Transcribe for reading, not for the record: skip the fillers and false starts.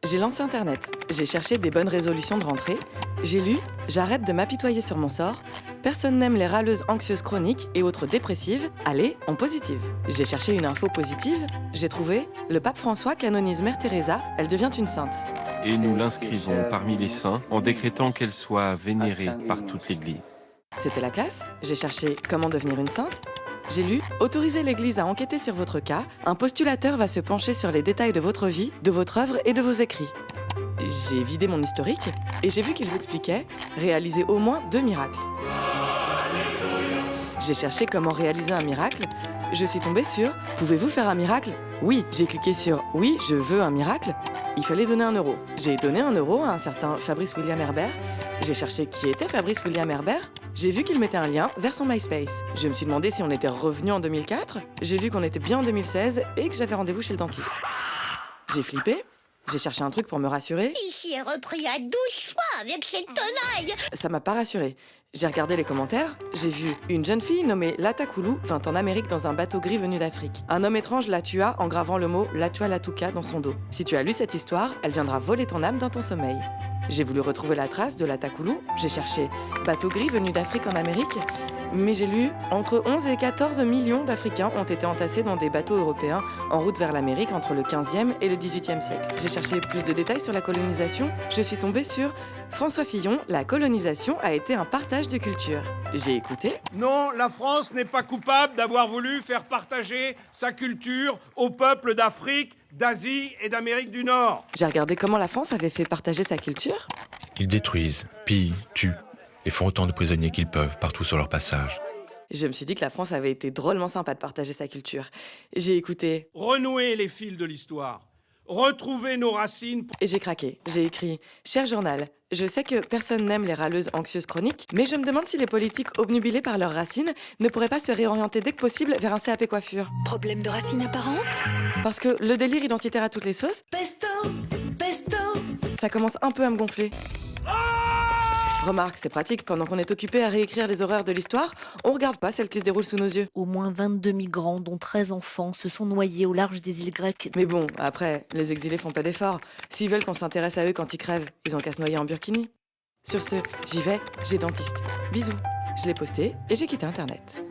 J'ai lancé Internet, j'ai cherché des bonnes résolutions de rentrée, j'ai lu « J'arrête de m'apitoyer sur mon sort, personne n'aime les râleuses anxieuses chroniques et autres dépressives, allez, en positive ». J'ai cherché une info positive, j'ai trouvé « Le pape François canonise Mère Teresa, elle devient une sainte ». Et nous l'inscrivons parmi les saints en décrétant qu'elle soit vénérée par toute l'Église. C'était la classe, j'ai cherché « Comment devenir une sainte ». J'ai lu « Autorisez l'Église à enquêter sur votre cas, un postulateur va se pencher sur les détails de votre vie, de votre œuvre et de vos écrits ». J'ai vidé mon historique et j'ai vu qu'ils expliquaient « Réaliser au moins 2 miracles ». J'ai cherché comment réaliser un miracle. Je suis tombée sur « Pouvez-vous faire un miracle ?» Oui, j'ai cliqué sur « Oui, je veux un miracle ». Il fallait donner 1 euro. J'ai donné 1 euro à un certain Fabrice William Herbert. J'ai cherché qui était Fabrice William Herbert. J'ai vu qu'il mettait un lien vers son MySpace. Je me suis demandé si on était revenu en 2004. J'ai vu qu'on était bien en 2016 et que j'avais rendez-vous chez le dentiste. J'ai flippé. J'ai cherché un truc pour me rassurer. Il s'y est repris à 12 fois avec cette tenaille. Ça m'a pas rassuré. J'ai regardé les commentaires, j'ai vu une jeune fille nommée Lata Koulou vint en Amérique dans un bateau gris venu d'Afrique. Un homme étrange la tua en gravant le mot Latua Latuka dans son dos. Si tu as lu cette histoire, elle viendra voler ton âme dans ton sommeil. J'ai voulu retrouver la trace de Lata Koulou, j'ai cherché bateau gris venu d'Afrique en Amérique, mais j'ai lu entre 11 et 14 millions d'Africains ont été entassés dans des bateaux européens en route vers l'Amérique entre le 15e et le 18e siècle. J'ai cherché plus de détails sur la colonisation, je suis tombée sur François Fillon, la colonisation a été un partage de culture. J'ai écouté. Non, la France n'est pas coupable d'avoir voulu faire partager sa culture au peuple d'Afrique, d'Asie et d'Amérique du Nord. J'ai regardé comment la France avait fait partager sa culture. Ils détruisent, pillent, tuent et font autant de prisonniers qu'ils peuvent partout sur leur passage. Je me suis dit que la France avait été drôlement sympa de partager sa culture. J'ai écouté. Renouer les fils de l'histoire. Retrouver nos racines. Et j'ai craqué. J'ai écrit « Cher journal, je sais que personne n'aime les râleuses anxieuses chroniques, mais je me demande si les politiques obnubilés par leurs racines ne pourraient pas se réorienter dès que possible vers un CAP coiffure. Problème de racines apparentes? Parce que le délire identitaire à toutes les sauces, Pesto! Pesto! ça commence un peu à me gonfler. Remarque, c'est pratique, pendant qu'on est occupé à réécrire les horreurs de l'histoire, on regarde pas celles qui se déroulent sous nos yeux. Au moins 22 migrants, dont 13 enfants, se sont noyés au large des îles grecques. Mais bon, après, les exilés font pas d'efforts. S'ils veulent qu'on s'intéresse à eux quand ils crèvent, ils ont qu'à se noyer en burkini. Sur ce, j'y vais, j'ai dentiste. Bisous. Je l'ai posté et j'ai quitté Internet.